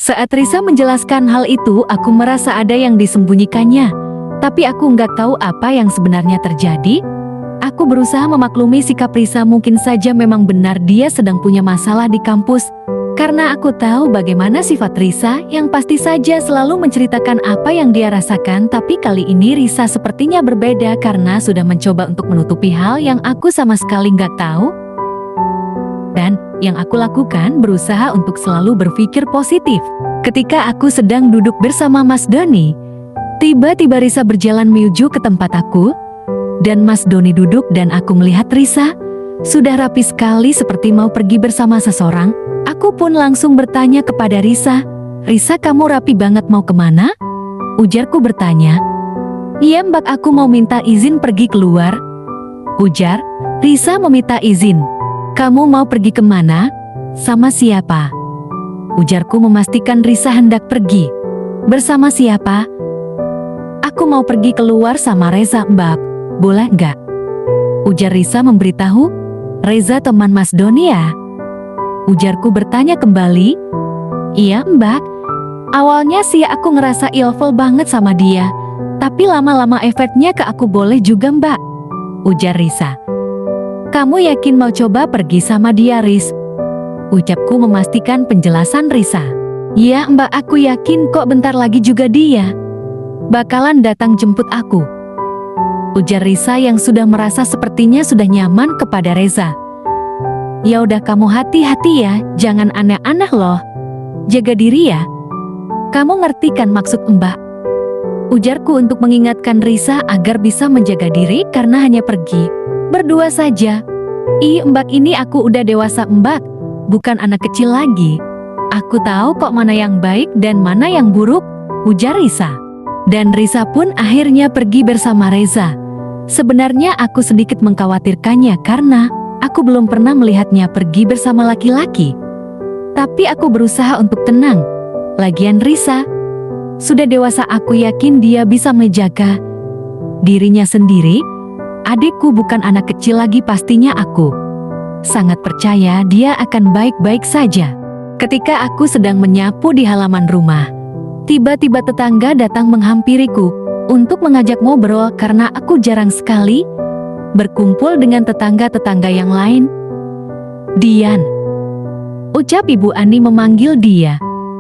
Saat Risa menjelaskan hal itu, aku merasa ada yang disembunyikannya. Tapi aku nggak tahu apa yang sebenarnya terjadi. Aku berusaha memaklumi sikap Risa, mungkin saja memang benar dia sedang punya masalah di kampus. Karena aku tahu bagaimana sifat Risa yang pasti saja selalu menceritakan apa yang dia rasakan. Tapi kali ini Risa sepertinya berbeda karena sudah mencoba untuk menutupi hal yang aku sama sekali nggak tahu. Dan yang aku lakukan berusaha untuk selalu berpikir positif. Ketika aku sedang duduk bersama Mas Doni, tiba-tiba Risa berjalan menuju ke tempat aku. Dan Mas Doni duduk dan aku melihat Risa sudah rapi sekali seperti mau pergi bersama seseorang. Aku pun langsung bertanya kepada Risa, "Risa, kamu rapi banget, mau kemana?" Ujarku bertanya. "Iya Mbak, aku mau minta izin pergi keluar." Ujar Risa meminta izin. "Kamu mau pergi kemana? Sama siapa?" Ujarku memastikan Risa hendak pergi. "Bersama siapa?" "Aku mau pergi keluar sama Reza Mbak, boleh nggak?" Ujar Risa memberitahu. "Reza teman Mas Doni ya?" Ujarku bertanya kembali. "Iya Mbak, awalnya sih aku ngerasa ilfil banget sama dia. Tapi lama-lama efeknya ke aku boleh juga Mbak." Ujar Risa. "Kamu yakin mau coba pergi sama dia, Riz?" Ucapku memastikan penjelasan Risa. "Iya Mbak, aku yakin kok, bentar lagi juga dia bakalan datang jemput aku." Ujar Risa yang sudah merasa sepertinya sudah nyaman kepada Reza. "Ya udah, kamu hati-hati ya, jangan aneh-aneh loh. Jaga diri ya. Kamu ngerti kan maksud Mbak?" Ujarku untuk mengingatkan Risa agar bisa menjaga diri karena hanya pergi berdua saja. "Ih Mbak, ini aku udah dewasa Mbak, bukan anak kecil lagi. Aku tahu kok mana yang baik dan mana yang buruk," ujar Risa. Dan Risa pun akhirnya pergi bersama Reza. Sebenarnya aku sedikit mengkhawatirkannya karena aku belum pernah melihatnya pergi bersama laki-laki. Tapi aku berusaha untuk tenang. Lagian Risa sudah dewasa, aku yakin dia bisa menjaga dirinya sendiri. Adikku bukan anak kecil lagi, pastinya aku sangat percaya dia akan baik-baik saja. Ketika aku sedang menyapu di halaman rumah, tiba-tiba tetangga datang menghampiriku untuk mengajak ngobrol karena aku jarang sekali berkumpul dengan tetangga-tetangga yang lain. "Dian," ucap Ibu Ani memanggil dia.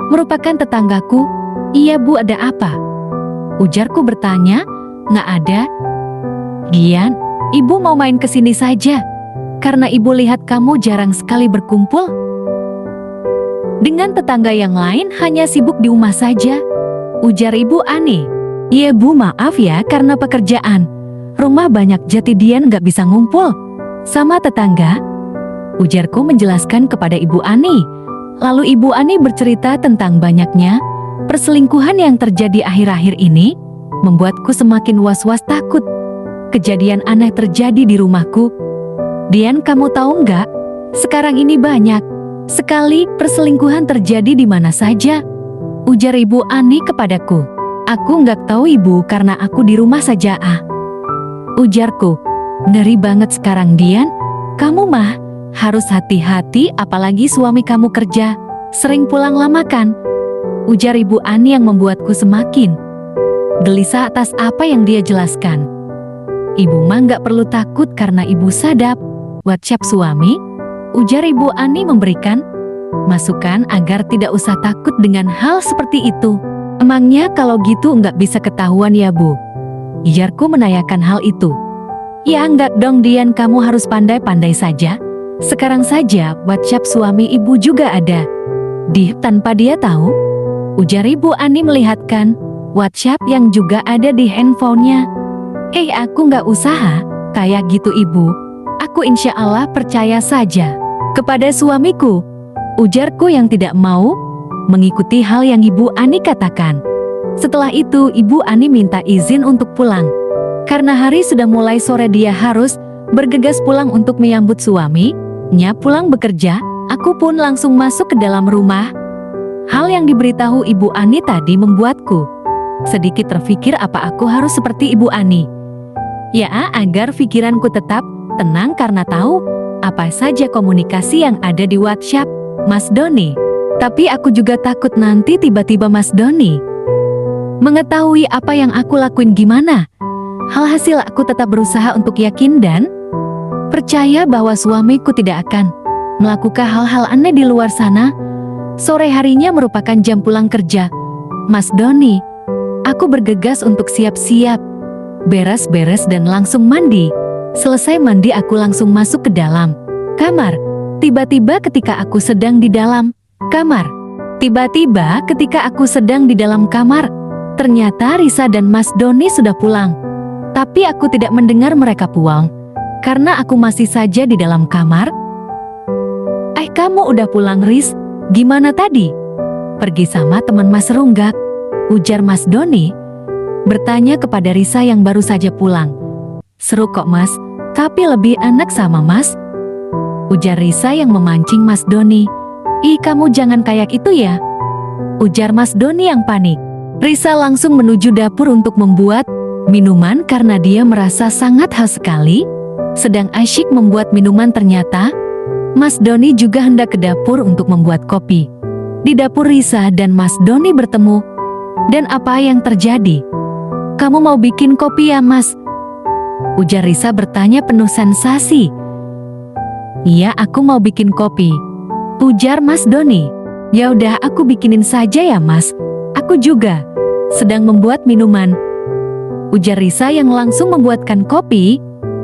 Merupakan tetanggaku. "Iya Bu, ada apa?" Ujarku bertanya. "Nggak ada. Dian, Ibu mau main ke sini saja karena Ibu lihat kamu jarang sekali berkumpul dengan tetangga yang lain, hanya sibuk di rumah saja," ujar Ibu Ani. "Iya Bu, maaf ya, karena pekerjaan rumah banyak jadi Dian nggak bisa ngumpul sama tetangga," ujarku menjelaskan kepada Ibu Ani. Lalu Ibu Ani bercerita tentang banyaknya perselingkuhan yang terjadi akhir-akhir ini, membuatku semakin was-was takut kejadian aneh terjadi di rumahku. "Dian, kamu tahu nggak, sekarang ini banyak sekali perselingkuhan terjadi di mana saja," ujar Ibu Ani kepadaku. "Aku nggak tahu Ibu, karena aku di rumah saja ujarku. "Ngeri banget sekarang Dian, kamu mah harus hati-hati, apalagi suami kamu kerja sering pulang lama kan," ujar Ibu Ani yang membuatku semakin gelisah atas apa yang dia jelaskan. "Ibu mah nggak perlu takut karena Ibu sadap WhatsApp suami," ujar Ibu Ani memberikan masukan agar tidak usah takut dengan hal seperti itu. "Emangnya kalau gitu nggak bisa ketahuan ya Bu?" Ujarku menanyakan hal itu. "Ya nggak dong Dian, kamu harus pandai-pandai saja. Sekarang saja WhatsApp suami Ibu juga ada tanpa dia tahu," ujar Ibu Ani melihatkan WhatsApp yang juga ada di handphonenya. Aku nggak usaha kayak gitu Ibu. Aku insya Allah percaya saja kepada suamiku," ujarku yang tidak mau mengikuti hal yang Ibu Ani katakan. Setelah itu Ibu Ani minta izin untuk pulang. Karena hari sudah mulai sore, dia harus bergegas pulang untuk menyambut suaminya pulang bekerja. Aku pun langsung masuk ke dalam rumah. Hal yang diberitahu Ibu Ani tadi membuatku sedikit terfikir, apa aku harus seperti Ibu Ani? Ya, agar pikiranku tetap tenang karena tahu apa saja komunikasi yang ada di WhatsApp Mas Doni. Tapi aku juga takut nanti tiba-tiba Mas Doni mengetahui apa yang aku lakuin gimana. Alhasil aku tetap berusaha untuk yakin dan percaya bahwa suamiku tidak akan melakukan hal-hal aneh di luar sana. Sore harinya merupakan jam pulang kerja Mas Doni. Aku bergegas untuk siap-siap, beres-beres dan langsung mandi. Selesai mandi aku langsung masuk ke dalam kamar. Tiba-tiba ketika aku sedang di dalam kamar, ternyata Risa dan Mas Doni sudah pulang. Tapi aku tidak mendengar mereka pulang, karena aku masih saja di dalam kamar. Kamu udah pulang, Ris? Gimana tadi? Pergi sama teman Mas Runggak, ujar Mas Doni, bertanya kepada Risa yang baru saja pulang. Seru kok Mas, tapi lebih enak sama Mas, ujar Risa yang memancing Mas Doni. Ih, kamu jangan kayak itu ya, ujar Mas Doni yang panik. Risa langsung menuju dapur untuk membuat minuman karena dia merasa sangat haus sekali. Sedang asyik membuat minuman, ternyata Mas Doni juga hendak ke dapur untuk membuat kopi. Di dapur Risa dan Mas Doni bertemu. Dan apa yang terjadi? Kamu mau bikin kopi ya Mas? Ujar Risa bertanya penuh sensasi. Iya, aku mau bikin kopi, ujar Mas Doni. Ya udah, aku bikinin saja ya Mas. Aku juga sedang membuat minuman, ujar Risa yang langsung membuatkan kopi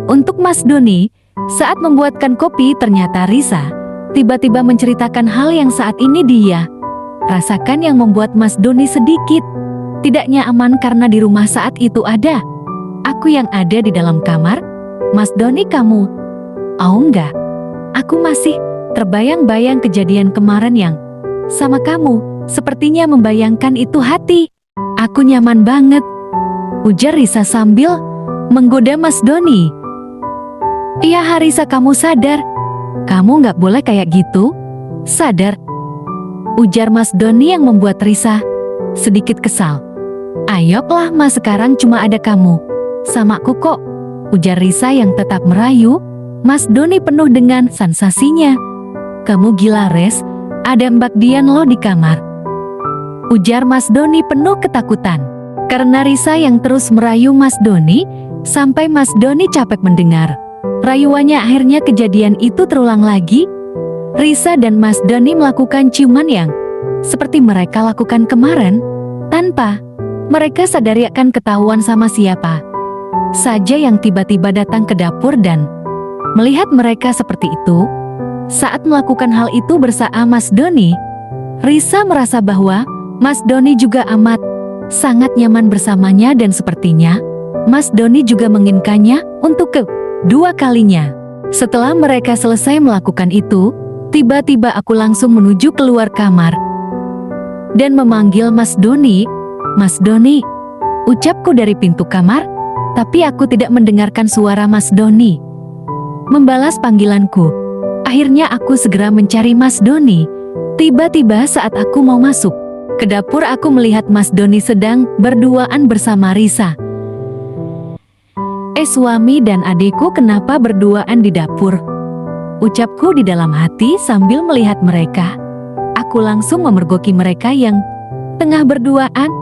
untuk Mas Doni. Saat membuatkan kopi, ternyata Risa tiba-tiba menceritakan hal yang saat ini dia rasakan yang membuat Mas Doni sedikit tidak nyaman karena di rumah saat itu ada aku yang ada di dalam kamar. Mas Doni, kamu? Oh enggak, aku masih terbayang-bayang kejadian kemarin yang sama kamu. Sepertinya membayangkan itu hati aku nyaman banget, ujar Risa sambil menggoda Mas Doni. Iya Risa, kamu sadar? Kamu nggak boleh kayak gitu. Sadar, ujar Mas Doni yang membuat Risa sedikit kesal. Ayolah Mas, sekarang cuma ada kamu sama aku kok, ujar Risa yang tetap merayu Mas Doni penuh dengan sensasinya. Kamu gila Res, ada Mbak Dian loh di kamar, ujar Mas Doni penuh ketakutan. Karena Risa yang terus merayu Mas Doni sampai Mas Doni capek mendengar rayuannya. Akhirnya kejadian itu terulang lagi. Risa dan Mas Doni melakukan ciuman yang seperti mereka lakukan kemarin, tanpa mereka sadari akan ketahuan sama siapa saja yang tiba-tiba datang ke dapur dan melihat mereka seperti itu. Saat melakukan hal itu bersama Mas Doni, Risa merasa bahwa Mas Doni juga amat sangat nyaman bersamanya dan sepertinya Mas Doni juga menginginkannya untuk kedua kalinya. Setelah mereka selesai melakukan itu, tiba-tiba aku langsung menuju keluar kamar dan memanggil Mas Doni. Mas Doni, ucapku dari pintu kamar, tapi aku tidak mendengarkan suara Mas Doni membalas panggilanku. Akhirnya aku segera mencari Mas Doni. Tiba-tiba saat aku mau masuk ke dapur, aku melihat Mas Doni sedang berduaan bersama Risa. Suami dan adikku kenapa berduaan di dapur? Ucapku di dalam hati sambil melihat mereka. Aku langsung memergoki mereka yang tengah berduaan.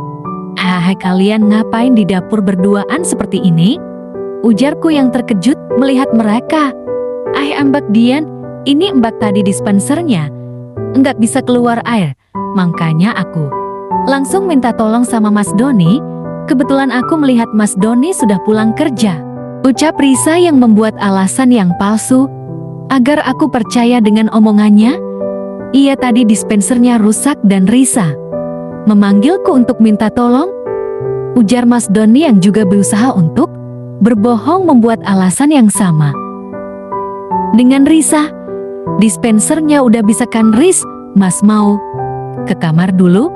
Hai, kalian ngapain di dapur berduaan seperti ini? Ujarku yang terkejut melihat mereka. Mbak Dian, ini Mbak tadi dispensernya nggak bisa keluar air, makanya aku langsung minta tolong sama Mas Doni. Kebetulan aku melihat Mas Doni sudah pulang kerja, ucap Risa yang membuat alasan yang palsu agar aku percaya dengan omongannya. Iya, tadi dispensernya rusak dan Risa memanggilku untuk minta tolong, ujar Mas Doni yang juga berusaha untuk berbohong membuat alasan yang sama dengan Risa. Dispensernya udah bisa kan Ris? Mas mau ke kamar dulu?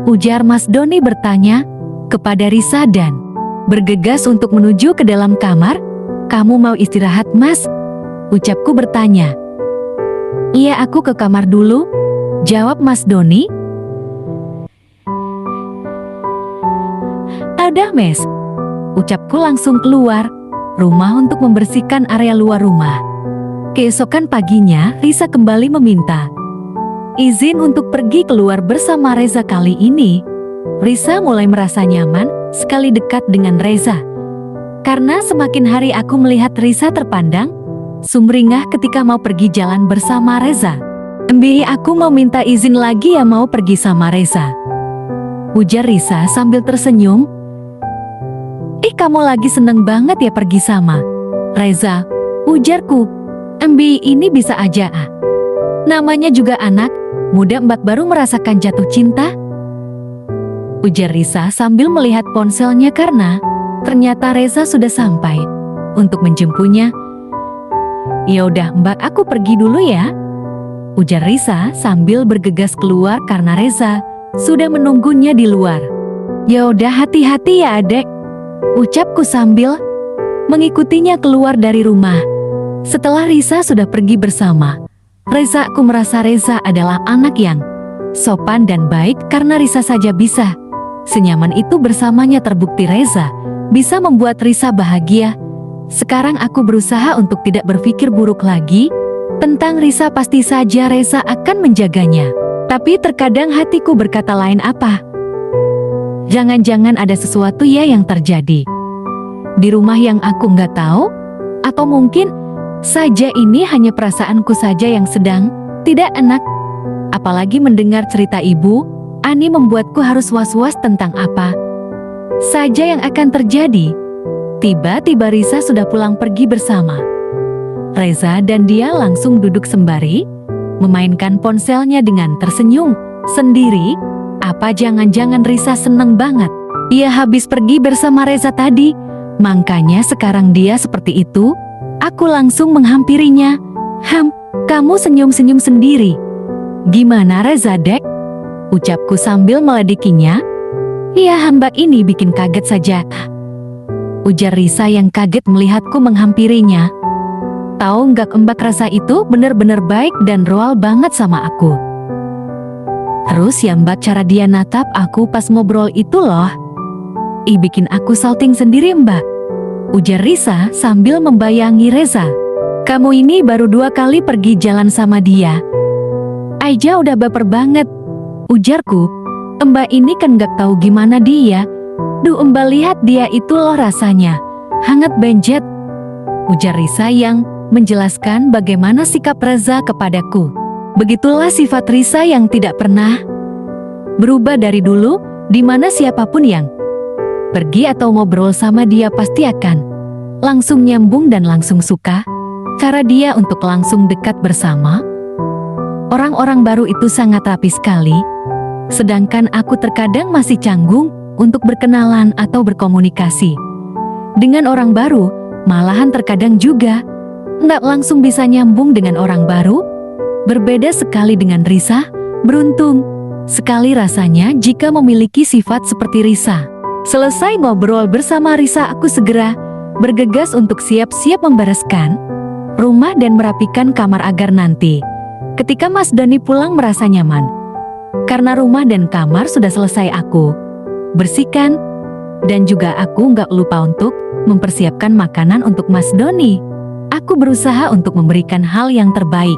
Ujar Mas Doni bertanya kepada Risa dan bergegas untuk menuju ke dalam kamar. Kamu mau istirahat Mas? Ucapku bertanya. Iya, aku ke kamar dulu, jawab Mas Doni. Ada Mes, ucapku langsung keluar rumah untuk membersihkan area luar rumah. Keesokan paginya, Risa kembali meminta izin untuk pergi keluar bersama Reza kali ini. Risa mulai merasa nyaman sekali dekat dengan Reza. Karena semakin hari aku melihat Risa terpandang, sumringah ketika mau pergi jalan bersama Reza. "Mbi, aku mau minta izin lagi ya mau pergi sama Reza," ujar Risa sambil tersenyum. "Ih, kamu lagi seneng banget ya pergi sama Reza," ujarku. "Mbi, ini bisa aja ah. Namanya juga anak muda, Mbak baru merasakan jatuh cinta," ujar Risa sambil melihat ponselnya karena ternyata Reza sudah sampai untuk menjemputnya. "Ya udah Mbak, aku pergi dulu ya," ujar Risa sambil bergegas keluar karena Reza sudah menunggunya di luar. "Ya udah, hati-hati ya adek," ucapku sambil mengikutinya keluar dari rumah. Setelah Risa sudah pergi bersama Reza, aku merasa Reza adalah anak yang sopan dan baik karena Risa saja bisa senyaman itu bersamanya. Terbukti Reza bisa membuat Risa bahagia. Sekarang aku berusaha untuk tidak berpikir buruk lagi tentang Risa. Pasti saja Reza akan menjaganya. Tapi terkadang hatiku berkata lain, apa? Jangan-jangan ada sesuatu ya yang terjadi di rumah yang aku nggak tahu? Atau mungkin saja ini hanya perasaanku saja yang sedang tidak enak. Apalagi mendengar cerita ibu Ani membuatku harus was-was tentang apa saja yang akan terjadi. Tiba-tiba Risa sudah pulang pergi bersama Reza dan dia langsung duduk sembari memainkan ponselnya dengan tersenyum sendiri. Apa jangan-jangan Risa seneng banget dia habis pergi bersama Reza tadi, makanya sekarang dia seperti itu. Aku langsung menghampirinya. Kamu senyum-senyum sendiri. Gimana Reza dek? Ucapku sambil meledekinya. "Iya, Mbak, ini bikin kaget saja," ujar Risa yang kaget melihatku menghampirinya. "Tahu nggak Mbak, rasa itu bener-bener baik dan royal banget sama aku. Terus ya Mbak, cara dia natap aku pas ngobrol itu loh. Ih, bikin aku salting sendiri Mbak," ujar Risa sambil membayangi Reza. "Kamu ini baru 2 kali pergi jalan sama dia aja udah baper banget," ujarku. "Mbak ini kan gak tahu gimana dia. Duh Mbak, lihat dia itu loh rasanya hangat benjet," ujar Risa yang menjelaskan bagaimana sikap Reza kepadaku. Begitulah sifat Risa yang tidak pernah berubah dari dulu, dimana siapapun yang pergi atau ngobrol sama dia pasti akan langsung nyambung dan langsung suka. Cara dia untuk langsung dekat bersama orang-orang baru itu sangat rapi sekali. Sedangkan aku terkadang masih canggung untuk berkenalan atau berkomunikasi dengan orang baru. Malahan terkadang juga nggak langsung bisa nyambung dengan orang baru. Berbeda sekali dengan Risa. Beruntung sekali rasanya jika memiliki sifat seperti Risa. Selesai ngobrol bersama Risa, aku segera bergegas untuk siap-siap membereskan rumah dan merapikan kamar agar nanti ketika Mas Doni pulang merasa nyaman. Karena rumah dan kamar sudah selesai aku bersihkan, dan juga aku nggak lupa untuk mempersiapkan makanan untuk Mas Doni. Aku berusaha untuk memberikan hal yang terbaik